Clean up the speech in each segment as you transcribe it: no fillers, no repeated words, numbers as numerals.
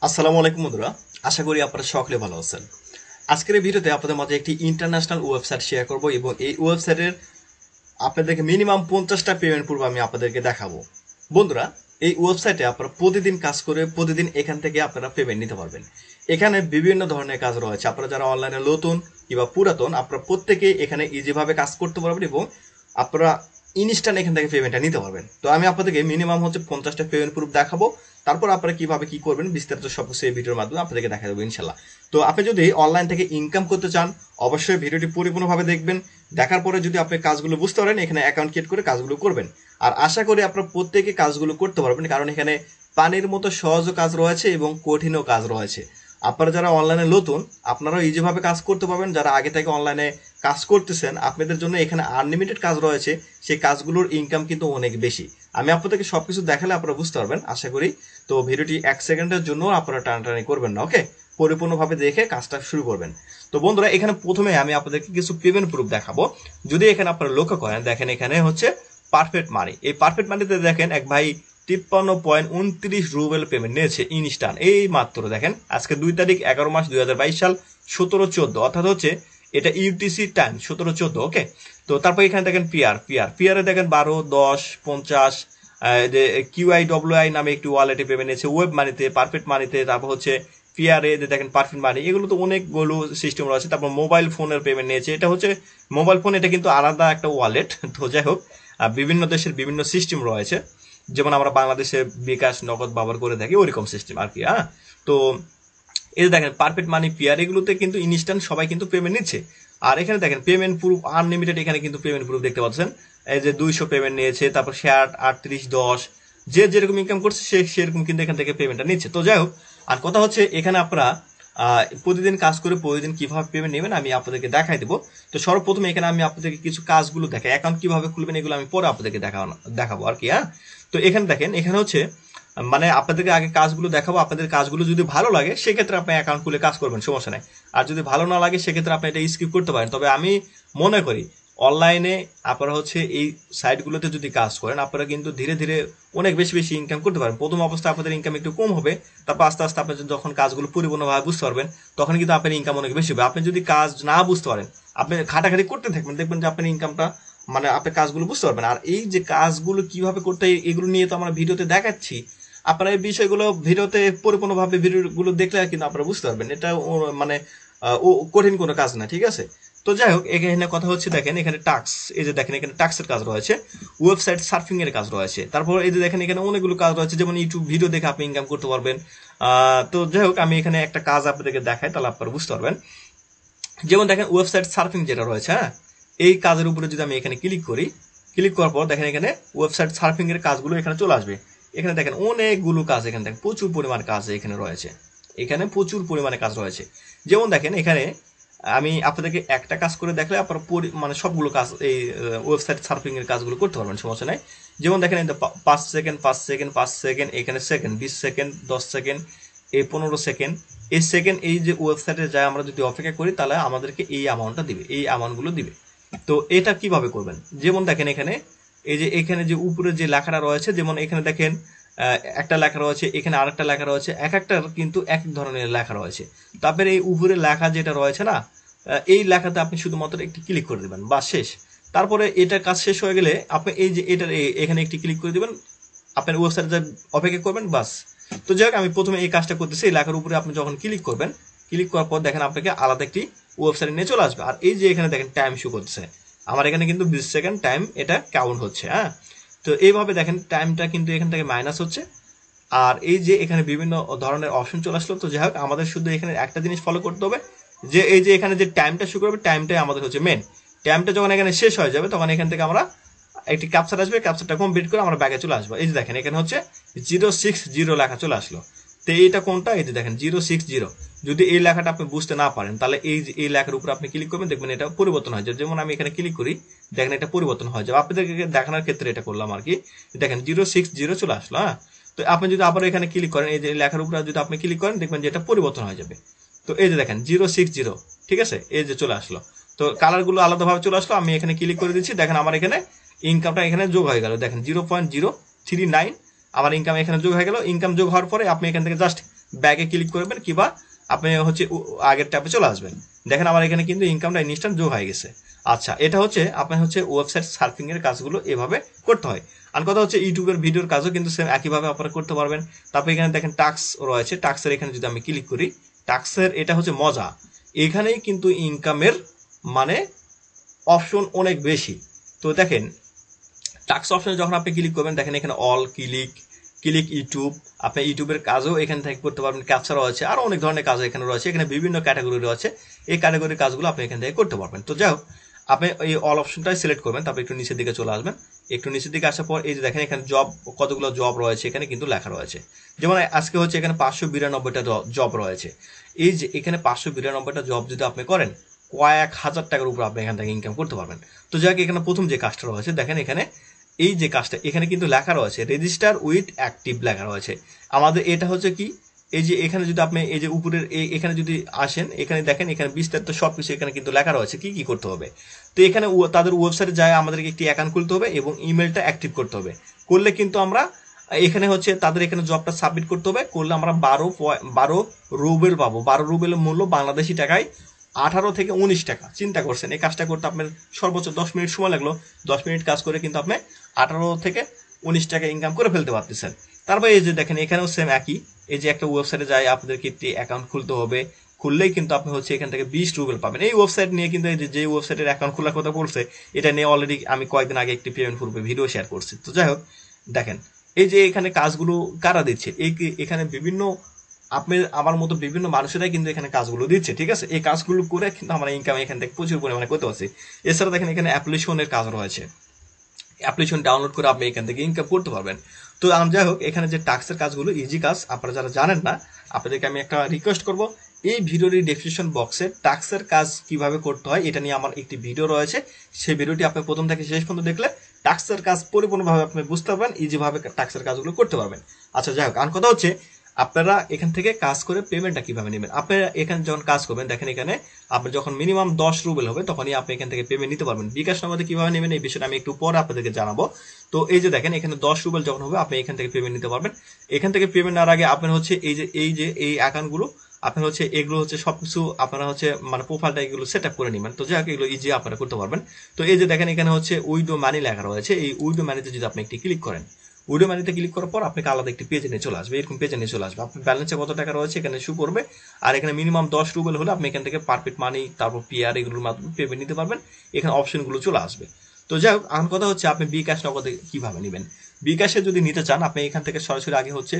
আসসালামু আলাইকুম বন্ধুরা, আশা করি আপনারা সকলে ভালো আছেন। আজকের এই ভিডিওতে আপনাদের মাঝে একটি ইন্টারন্যাশনাল ওয়েবসাইট শেয়ার করব এবং এই ওয়েবসাইটের আপনাদেরকে মিনিমাম 50টা পেমেন্ট প্রুফ আমি আপনাদেরকে দেখাবো। বন্ধুরা, এই ওয়েবসাইটে আপনারা প্রতিদিন কাজ করে প্রতিদিন এখান থেকে আপনারা পেমেন্ট নিতে পারবেন। এখানে বিভিন্ন ধরনের কাজ রয়েছে। আপনারা যারা অনলাইনে নতুন কিংবা পুরাতন, আপনারা প্রত্যেকেই এখানে ইজিভাবে কাজ করতে পারবেন এবং আপনারা ইনস্ট্যান্ট এখান থেকে পেমেন্টটা নিতে পারবেন। তো আমি আপনাদেরকে মিনিমাম 50টা পেমেন্ট প্রুফ দেখাবো, তারপর আপনারা কিভাবে কি করবেন বিস্তারিত সবকিছু এই ভিডিওর মাধ্যমে আপনাদেরকে দেখা দেবো ইনশাল্লাহ। তো আপনি যদি অনলাইন থেকে ইনকাম করতে চান, অবশ্যই ভিডিওটি পরিপূর্ণভাবে দেখবেন। দেখার পরে যদি আপনি কাজগুলো বুঝতে পারেন, এখানে অ্যাকাউন্ট ক্রিয়েট করে কাজগুলো করবেন। আর আশা করি আপনারা প্রত্যেকে কাজগুলো করতে পারবেন, কারণ এখানে পানির মতো সহজও কাজ রয়েছে এবং কঠিনও কাজ রয়েছে। আপনারা যারা অনলাইনে নতুন, আপনারাও ইজিভাবে কাজ করতে পারবেন। যারা আগে থেকে অনলাইনে কাজ করতেছেন, আপনাদের জন্য এখানে আনলিমিটেড কাজ রয়েছে। সেই কাজগুলোর ইনকাম কিন্তু অনেক বেশি। আমি আপনাদেরকে সবকিছু দেখালে আপনারা বুঝতে পারবেন আশা করি। তো ভিডিওটি 1 সেকেন্ডের জন্য আপনারা টানাটানি করবেন না, ওকে? পরিপূর্ণভাবে দেখে কাজটা শুরু করবেন। তো বন্ধুরা, এখানে প্রথমে আমি আপনাদেরকে কিছু পেমেন্ট প্রুফ দেখাবো। যদি এখানে আপনারা লক্ষ্য করেন, দেখেন এখানে হচ্ছে পারফেক্ট মানি। এই পারফেক্ট মানিতে দেখেন এক ভাই 53.29 রুবেল পেমেন্ট নিয়েছে ইনস্ট্যান্ট। এই মাত্র দেখেন আজকে 2 তারিখ 11 মাস 2022 সাল 17-14, অর্থাৎ হচ্ছে এটা ইউটিসি টাইম 17-14, ওকে? তো তারপর এখানে দেখেন পিআরে দেখেন 12, 10, 50, যে কিউআইডব্লিউআই নামে একটি ওয়ালেটে পেমেন্ট নিয়েছে, ওয়েব মানিতে, পারফেক্ট মানিতে, তারপর হচ্ছে পিআরে দেখেন পারফেক্ট মানি। এগুলো তো অনেকগুলো সিস্টেম রয়েছে। তারপর মোবাইল ফোনের পেমেন্ট নিয়েছে। এটা হচ্ছে মোবাইল ফোন, এটা কিন্তু আলাদা একটা ওয়ালেট। তো যাই হোক, বিভিন্ন দেশের বিভিন্ন সিস্টেম রয়েছে। যেমন আমরা বাংলাদেশে বিকাশ নগদ ব্যবহার করে থাকি, ওইরকম সিস্টেম আর কি। হ্যাঁ, তো এই যে দেখেন পারফেক্ট মানি, পিআর, এগুলোতে কিন্তু ইনস্ট্যান্ট সবাই কিন্তু পেমেন্ট নিচ্ছে। আর এখানে দেখেন পেমেন্ট প্রুফ আনলিমিটেড, এখানে কিন্তু পেমেন্ট প্রুফ দেখতে পাচ্ছেন। এই যে 200 পেমেন্ট নিয়েছে, তারপর 60, 38, 10, যে যেরকম ইনকাম করছে সে সেরকম কিন্তু এখান থেকে পেমেন্টটা নিচ্ছে। তো যাই হোক, আর কথা হচ্ছে এখানে আপনারা প্রতিদিন কাজ করে প্রতিদিন কিভাবে পেমেন্ট নেবেন আমি আপনাদেরকে দেখাই দেবো। তো সর্বপ্রথমে এখানে আমি আপনাদেরকে কিছু কাজগুলো দেখাই। অ্যাকাউন্ট কিভাবে খুলবেন এগুলো আমি পরে আপনাদেরকে দেখাবো আর কি। হ্যাঁ, তো এখানে দেখেন, এখানে হচ্ছে মানে আপনাদেরকে আগে কাজগুলো দেখাবো। আপনাদের কাজগুলো যদি ভালো লাগে সেক্ষেত্রে আপনি অ্যাকাউন্ট খুলে কাজ করবেন, সমস্যা নাই। আর যদি ভালো না লাগে সেক্ষেত্রে আপনি এটা স্কিপ করতে পারেন। তবে আমি মনে করি অনলাইনে আপনারা হচ্ছে এই সাইটগুলোতে যদি কাজ করেন, আপনারা কিন্তু ধীরে ধীরে অনেক বেশি বেশি ইনকাম করতে পারেন। প্রথম অবস্থায় আপনাদের ইনকাম একটু কম হবে, তারপর আস্তে আস্তে আপনি যখন কাজগুলো পরিপূর্ণভাবে বুঝতে পারবেন তখন কিন্তু আপনার ইনকাম অনেক বেশি হবে। আপনি যদি কাজ না বুঝতে পারেন, আপনি খাটাখাটি করতে থাকবেন, দেখবেন যে আপনার ইনকামটা মানে আপনি কাজগুলো বুঝতে পারবেন। আর এই যে কাজগুলো কিভাবে করতে হয় এগুলো নিয়ে তো আমরা ভিডিওতে দেখাচ্ছি। আপনারা এই বিষয়গুলো ভিডিওতে পরিপূর্ণভাবে ভিডিওগুলো দেখলে কিন্তু আপনারা বুঝতে পারবেন। এটা মানে কঠিন কোনো কাজ না, ঠিক আছে? তো যাই হোক, এখানে কথা হচ্ছে দেখেন এখানে টাক্স, এই যে দেখেন এখানে টাক্সের কাজ রয়েছে, ওয়েবসাইট সার্ফিং এর কাজ রয়েছে, তারপর এই যে দেখেন এখানে অনেকগুলো কাজ রয়েছে, যেমন ইউটিউব ভিডিও দেখে আপনি ইনকাম করতে পারবেন। তো যাই হোক, আমি এখানে একটা কাজ আপনাদেরকে দেখাই, তাহলে আপনারা বুঝতে পারবেন। যেমন দেখেন ওয়েবসাইট সার্ফিং যেটা রয়েছে, হ্যাঁ, এই কাজের উপরে যদি আমি এখানে ক্লিক করি, ক্লিক করার পর দেখেন এখানে ওয়েবসাইট সার্ফিং এর কাজগুলো এখানে চলে আসবে। এখানে দেখেন অনেকগুলো কাজ, এখানে দেখেন প্রচুর পরিমাণ কাজ এখানে রয়েছে। এখানে প্রচুর পরিমাণে কাজ রয়েছে। যেমন দেখেন এখানে আমি আপনাদেরকে একটা কাজ করে দেখলে আপনারা মানে সবগুলো কাজ এই ওয়েবসাইট সার্ফিং এর কাজগুলো করতে পারবেন, সমস্যা নাই। যেমন দেখেন 5 সেকেন্ড, 5 সেকেন্ড, 5 সেকেন্ড, এখানে সেকেন্ড 20 সেকেন্ড, 10 সেকেন্ড, এই 15 সেকেন্ড, এই সেকেন্ড, এই যে ওয়েবসাইটে যায় আমরা যদি অপেক্ষা করি তাহলে আমাদেরকে এই অ্যামাউন্টটা দিবে, এই অ্যামাউন্টগুলো দিবে। তো এটা কিভাবে করবেন, যেমন দেখেন এখানে এই যে এখানে যে উপরে যে লেখাটা রয়েছে, যেমন এখানে দেখেন একটা লেখা রয়েছে, এখানে আরেকটা লেখা রয়েছে, এক একটার কিন্তু এক ধরনের লেখা রয়েছে। তারপরে এই উপরে লেখা যেটা রয়েছে না, এই লেখাতে আপনি শুধুমাত্র একটি ক্লিক করে দেবেন, বা শেষ। তারপরে এটার কাজ শেষ হয়ে গেলে আপনি এই যে এটার এখানে একটি ক্লিক করে দেবেন, আপনার ওয়েবসাইটে অপেক্ষা করবেন, বাস। তো যাই হোক, আমি প্রথমে এই কাজটা করতেছি। এই লেখার উপরে আপনি যখন ক্লিক করবেন, ক্লিক করার পর দেখেন আপনাকে আলাদা একটি ওয়েবসাইটে নিয়ে চলে আসবে। আর এই যে এখানে দেখেন টাইম শো করতেছে, আমার এখানে কিন্তু 20 সেকেন্ড টাইম এটা কাউন্ট হচ্ছে। হ্যাঁ, তো এইভাবে দেখেন টাইমটা কিন্তু এখান থেকে মাইনাস হচ্ছে। আর এই যে এখানে বিভিন্ন ধরনের অপশন চলে আসলো। তো যাই হোক, আমাদের শুধু এখানে একটা জিনিস ফলো করতে হবে, যে এই যে এখানে যে টাইমটা শুরু করবে, টাইমটাই আমাদের হচ্ছে মেন। টাইমটা যখন এখানে শেষ হয়ে যাবে তখন এখান থেকে আমরা একটি ক্যাপচার আসবে, ক্যাপচারটা কমপ্লিট করে আমরা ব্যাগে চলে আসবো। এই যে দেখেন এখানে হচ্ছে 060 লেখা চলে আসলো। তো এইটা কোনটা, এই যে দেখেন 060। যদি এই লেখাটা আপনি বুঝতে না পারেন তাহলে এই যে এই লেখার উপর আপনি ক্লিক করবেন, দেখবেন এটা পরিবর্তন হয়ে যাবে। যেমন আমি এখানে ক্লিক করি, দেখেন এটা পরিবর্তন হয়ে যাবে। আপনাদেরকে দেখানোর ক্ষেত্রে এটা করলাম আর কি। দেখেন 060 চলে আসলো। হ্যাঁ, তো আপনি যদি আবার এখানে ক্লিক করেন, এই যে লেখার উপরে যদি আপনি ক্লিক করেন, দেখবেন যে এটা পরিবর্তন হয়ে যাবে। তো এই যে দেখেন 060, ঠিক আছে, এই যে চলে আসলো। তো কালার গুলো আলাদাভাবে চলে আসলো। আমি এখানে ক্লিক করে দিচ্ছি, দেখেন আমার এখানে ইনকামটা এখানে যোগ হয়ে গেল। দেখেন 0.039 আমার ইনকাম এখানে যোগ হয়ে গেল। ইনকাম যোগ হওয়ার পরে আপনি এখান থেকে জাস্ট ব্যাকে ক্লিক করবেন কিংবা আপনি হচ্ছে আগের ট্যাবে চলে আসবেন। দেখেন আমার এখানে কিন্তু ইনকামটা ইনস্ট্যান্ট যোগ হয়ে গেছে। আচ্ছা, এটা হচ্ছে আপনার হচ্ছে ওয়েবসাইট সার্ফিং এর কাজগুলো এভাবে করতে হয়। আর কথা হচ্ছে ইউটিউবের ভিডিওর কাজও কিন্তু সেম একইভাবে আপনারা করতে পারবেন। তারপর এখানে দেখেন টাস্ক রয়েছে, টাস্কের এখানে যদি আমি ক্লিক করি, টাস্কের এটা হচ্ছে মজা, এখানেই কিন্তু ইনকামের মানে অপশন অনেক বেশি। তো দেখেন টাস্ক অপশনে যখন আপনি ক্লিক করবেন, দেখেন এখানে অল, ক্লিক ইউটিউব, আপনি ইউটিউবের কাজও এখান থেকে করতে পারবেন, ক্যাপচার রয়েছে, আরো অনেক ধরনের কাজ এখানে রয়েছে, এখানে বিভিন্ন ক্যাটাগরি রয়েছে, এই ক্যাটাগরির কাজগুলো আপনি এখান থেকে করতে পারবেন। তো যাই হোক, আপনি এই অল অপশনটাই সিলেক্ট করবেন, তারপর একটু নিচের দিকে চলে আসবেন। একটু নিচের দিকে আসার পর এই যে দেখেন এখানে জব, কতগুলো জব রয়েছে এখানে কিন্তু লেখা রয়েছে। যেমন আজকে হচ্ছে এখানে 592টা জব রয়েছে। এই যে এখানে 592টা জব যদি আপনি করেন, কয়েক হাজার টাকার উপর আপনি এখান থেকে ইনকাম করতে পারবেন। তো যাই হোক, এখানে প্রথম যে কাজটা রয়েছে দেখেন এখানে এই যে কাজটা এখানে কিন্তু লেখা রয়েছে রেজিস্টার উইথ অ্যাক্টিভ লেখা রয়েছে। আমাদের এটা হচ্ছে কি, এই যে এখানে যদি আপনি এই যে উপরের এখানে যদি আসেন, এখানে দেখেন এখানে বিস্তারিত সবকিছু এখানে কিন্তু লেখা রয়েছে কি কি করতে হবে। তো এখানে তাদের ওয়েবসাইটে যায় আমাদেরকে একটি অ্যাকাউন্ট খুলতে হবে এবং ইমেলটা অ্যাক্টিভ করতে হবে। করলে কিন্তু আমরা এখানে হচ্ছে তাদের এখানে জবটা সাবমিট করতে হবে। করলে আমরা 12 রুবেল পাবো। 12 রুবেলের মূল্য বাংলাদেশি টাকায় 18 থেকে 19 টাকা। চিন্তা করছেন, এই কাজটা করতে আপনার সর্বোচ্চ 10 মিনিট সময় লাগলো। 10 মিনিট কাজ করে কিন্তু আপনি 18 থেকে 19 টাকা ইনকাম করে ফেলতে পারতেছেন। তারপরে এই যে দেখেন এখানেও সেম একই, এই যে একটা ওয়েবসাইটে যায় আপনাদেরকে একটি অ্যাকাউন্ট খুলতে হবে। খুললেই কিন্তু আপনি হচ্ছে এখান থেকে 20 রুবেল পাবেন। এই ওয়েবসাইট নিয়ে কিন্তু এই যে ওয়েবসাইটের অ্যাকাউন্ট খোলার কথা বলছে, এটা নিয়ে অলরেডি আমি কয়েকদিন আগে একটি পেমেন্ট পূর্বে ভিডিও শেয়ার করছি। তো যাই হোক, দেখেন এই যে এখানে কাজগুলো কারা দিচ্ছে, এখানে বিভিন্ন আপনার আমার মতো বিভিন্ন মানুষেরাই কিন্তু এখানে কাজগুলো দিচ্ছে, ঠিক আছে। এই কাজগুলো করে কিন্তু আমরা ইনকাম এখান থেকে প্রচুর পরিমাণে করতে পারছি। এছাড়া দেখেন এখানে অ্যাপ্লিকেশনের কাজ রয়েছে, অ্যাপ্লিকেশন ডাউনলোড করে আপনি এখান থেকে ইনকাম করতে পারবেন। তো যাই হোক, এখানে যে টাস্কের কাজগুলো ইজি কাজ, আপনারা যারা জানেন না আপনাদেরকে আমি একটা রিকোয়েস্ট করব, এই ভিডিওর ডেসক্রিপশন বক্সে টাস্কের কাজ কিভাবে করতে হয় এটা নিয়ে আমার একটি ভিডিও রয়েছে। সেই ভিডিওটি আপনি প্রথম থেকে শেষ পর্যন্ত দেখলে টাস্কের কাজ পরিপূর্ণভাবে আপনি বুঝতে পারবেন, ইজিভাবে টাস্কের কাজগুলো করতে পারবেন। আচ্ছা যাই হোক, আর কথা হচ্ছে আপনারা এখান থেকে কাজ করে পেমেন্টটা কিভাবে নেবেন। আপনারা এখানে যখন কাজ করবেন, দেখেন এখানে আপনার যখন মিনিমাম 10 রুবেল হবে তখনই আপনি এখান থেকে পেমেন্ট নিতে পারবেন। বিকাশ নগদে কিভাবে নেবেন এই বিষয়টা আমি একটু পরে আপনাদেরকে জানাবো। তো এই যে দেখেন এখানে 10 রুবেল যখন হবে আপনি এখান থেকে পেমেন্ট নিতে পারবেন। এখান থেকে পেমেন্ট নেওয়ার আগে আপনার হচ্ছে এই অ্যাকাউন্টগুলো আপনার হচ্ছে এগুলো হচ্ছে সবকিছু আপনারা হচ্ছে মানে প্রোফাইলটা এগুলো সেট আপ করে নেবেন। তো যাই হোক, এগুলো ইজি আপনারা করতে পারবেন। তো এই যে দেখেন এখানে হচ্ছে উইডো মানি লেখা রয়েছে, এই উইডো মানিতে যদি আপনি একটি ক্লিক করেন, উইডো মানিতে ক্লিক করার পর আপনাকে আলাদা একটি পেজে নিয়ে চলে আসবে, এরকম পেজে নিয়ে চলে আসবে। আপনার ব্যালেন্সে কত টাকা রয়েছে এখানে শো করবে। আর এখানে মিনিমাম 10 রুবেল হলে আপনি এখান থেকে পারফেক্ট মানি, তারপর পিআর এগুলোর মাধ্যমে পেমেন্ট নিতে পারবেন। এখানে অপশনগুলো চলে আসবে। তো যাই হোক, আমার কথা হচ্ছে আপনি বিকাশ নগদে কিভাবে নেবেন। বিকাশে যদি নিতে চান আপনি এখান থেকে সরাসরি আগে হচ্ছে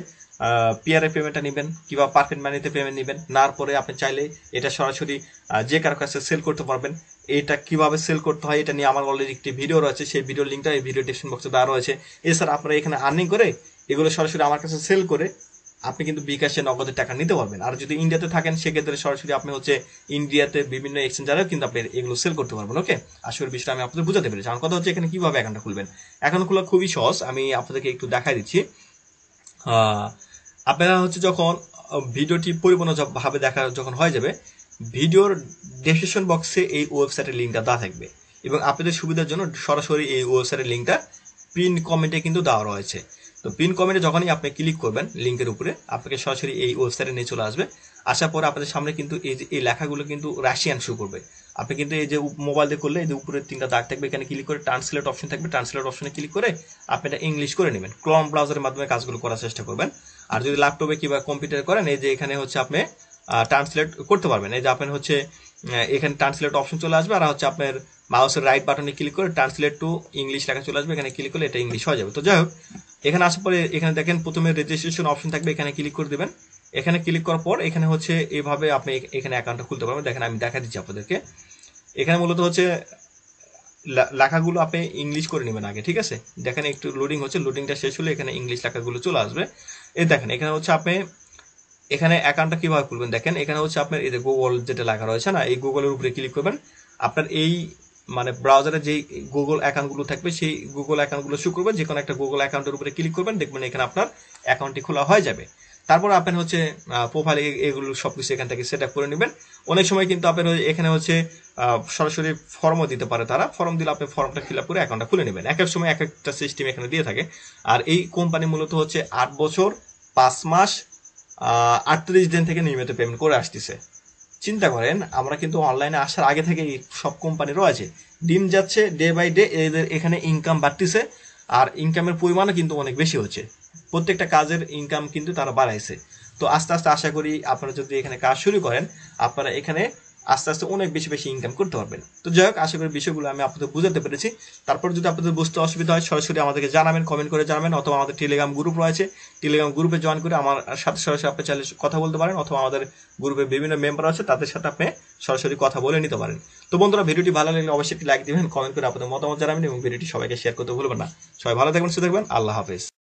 পিআরএ পেমেন্টটা নেবেন কিংবা পারফেক্ট মানিতে পেমেন্ট নেবেন। নেওয়ার পরে আপনি চাইলে এটা সরাসরি যে কারো কাছে সেল করতে পারবেন। এটা কিভাবে সেল করতে হয় এটা নিয়ে আমার অলরেডি একটি ভিডিও রয়েছে, সেই ভিডিওর লিঙ্কটা এই ভিডিও ডেসক্রিপশন বক্সে দেওয়া রয়েছে। এছাড়া আপনারা এখানে আর্নিং করে এগুলো সরাসরি আমার কাছে সেল করে আপনি কিন্তু বিকাশে নগদের টাকা নিতে পারবেন। আর যদি ইন্ডিয়াতে থাকেন সেক্ষেত্রে সরাসরি আপনি হচ্ছে ইন্ডিয়াতে বিভিন্ন এক্সচেঞ্জারেও কিন্তু আপনি এগুলো সেল করতে পারবেন। ওকে, আসলে বিষয়টা আমি আপনাদের বুঝাতে পেরেছি। আমার কথা হচ্ছে এখানে কিভাবে অ্যাকাউন্টটা খুলবেন। অ্যাকাউন্ট খোলা খুবই সহজ, আমি আপনাদেরকে একটু দেখাই দিচ্ছি। আপনারা হচ্ছে যখন ভিডিওটি পরিপূর্ণভাবে দেখা যখন হয়ে যাবে, ভিডিওর ডেসক্রিপশন বক্সে এই ওয়েবসাইটের লিঙ্কটা দেওয়া থাকবে এবং আপনাদের সুবিধার জন্য সরাসরি এই ওয়েবসাইটের লিঙ্কটা পিন কমেন্টে কিন্তু দেওয়া রয়েছে। তো পিন কমেন্টে যখনই আপনি ক্লিক করবেন লিঙ্কের উপরে, আপনাকে সরাসরি এই ওয়েবসাইটে নিয়ে চলে আসবে। আসার পরে আপনাদের সামনে কিন্তু এই লেখাগুলো কিন্তু রাশিয়ান শো করবে। আপনি কিন্তু এই যে মোবাইল দিয়ে করলে এই যে উপরে 3টা দাগ থাকবে, এখানে ক্লিক করে ট্রান্সলেট অপশন থাকবে, ট্রান্সলেট অপশনে ক্লিক করে আপনি এটা ইংলিশ করে নেবেন। ক্রোম ব্রাউজারের মাধ্যমে কাজগুলো করার চেষ্টা করবেন। আর যদি ল্যাপটপে কিংবা কম্পিউটারে করেন, এই যে এখানে হচ্ছে আপনি ট্রান্সলেট করতে পারবেন। এই যে আপনার হচ্ছে এখানে ট্রান্সলেট অপশন চলে আসবে, আর হচ্ছে আপনার মাউসের রাইট বাটনে ক্লিক করে ট্রান্সলেট টু ইংলিশ লেখা চলে আসবে, এখানে ক্লিক করলে এটা ইংলিশ হয়ে যাবে। তো যাই হোক, এখানে আসার পরে এখানে দেখেন প্রথমে রেজিস্ট্রেশন অপশন থাকবে, এখানে ক্লিক করে দেবেন। এখানে ক্লিক করার পর এখানে হচ্ছে এভাবে আপনি এখানে অ্যাকাউন্টটা খুলতে পারবেন। দেখেন আমি দেখা দিচ্ছি আপনাদেরকে। এখানে মূলত হচ্ছে লেখাগুলো আপনি ইংলিশ করে নেবেন আগে, ঠিক আছে। দেখেন একটু লোডিং হচ্ছে, লোডিংটা শেষ হলে এখানে ইংলিশ লেখাগুলো চলে আসবে। এই দেখেন এখানে হচ্ছে আপনি এখানে অ্যাকাউন্টটা কিভাবে খুলবেন। দেখেন এখানে হচ্ছে আপনার এই যে গুগল যেটা লেখা রয়েছে না, এই গুগলের উপরে ক্লিক করবেন। আপনার এই মানে ব্রাউজারে যেই গুগল অ্যাকাউন্টগুলো থাকবে সেই গুগল অ্যাকাউন্টগুলো শো করবে। যে কোনো একটা গুগল অ্যাকাউন্টের উপরে ক্লিক করবেন, দেখবেন এখানে আপনার অ্যাকাউন্টটি খোলা হয়ে যাবে। তারপর আপনি হচ্ছে প্রোফাইল এগুলো সবকিছু এখান থেকে সেট আপ করে নেবেন। অনেক সময় কিন্তু আপনার এখানে হচ্ছে সরাসরি ফর্মও দিতে পারে তারা, ফর্ম দিলে আপনি ফর্মটা ফিল আপ করে অ্যাকাউন্টটা খুলে নেবেন। এক এক সময় এক একটা সিস্টেম এখানে দিয়ে থাকে। আর এই কোম্পানি মূলত হচ্ছে 8 বছর 5 মাস 38 দিন থেকে নিয়মিত পেমেন্ট করে আসতেছে। চিন্তা করেন, আমরা কিন্তু অনলাইনে আসার আগে থেকে সব কোম্পানি রয়েছে, ডিম যাচ্ছে ডে বাই ডে, এদের এখানে ইনকাম বাড়তেছে, আর ইনকামের পরিমাণও কিন্তু অনেক বেশি হচ্ছে, প্রত্যেকটা কাজের ইনকাম কিন্তু তারা বাড়াইছে। তো আস্তে আস্তে আশা করি আপনারা যদি এখানে কাজ শুরু করেন, আপনারা এখানে আস্তে আস্তে অনেক বেশি বেশি ইনকাম করতে পারবেন। তো যাই হোক, আশা করি বিষয়গুলো আমি আপনাদের বুঝাতে পেরেছি। তারপর যদি আপনাদের বুঝতে অসুবিধা হয়, সরাসরি আমাদেরকে জানাবেন, কমেন্ট করে জানাবেন, অথবা আমাদের টেলিগ্রাম গ্রুপ রয়েছে, টেলিগ্রাম গ্রুপে জয়েন করে আমার সাথে সরাসরি আপনি চাইলে কথা বলতে পারেন, অথবা আমাদের গ্রুপে বিভিন্ন মেম্বার আছে, তাদের সাথে আপনি সরাসরি কথা বলে নিতে পারেন। তো বন্ধুরা, ভিডিওটি ভালো লাগলে অবশ্যই একটি লাইক দিবেন, কমেন্ট করে আপনাদের মতামত জানাবেন এবং ভিডিওটি সবাইকে শেয়ার করতে ভুলবেন না। সবাই ভালো থাকবেন, সুস্থ থাকবেন, আল্লাহ হাফেজ।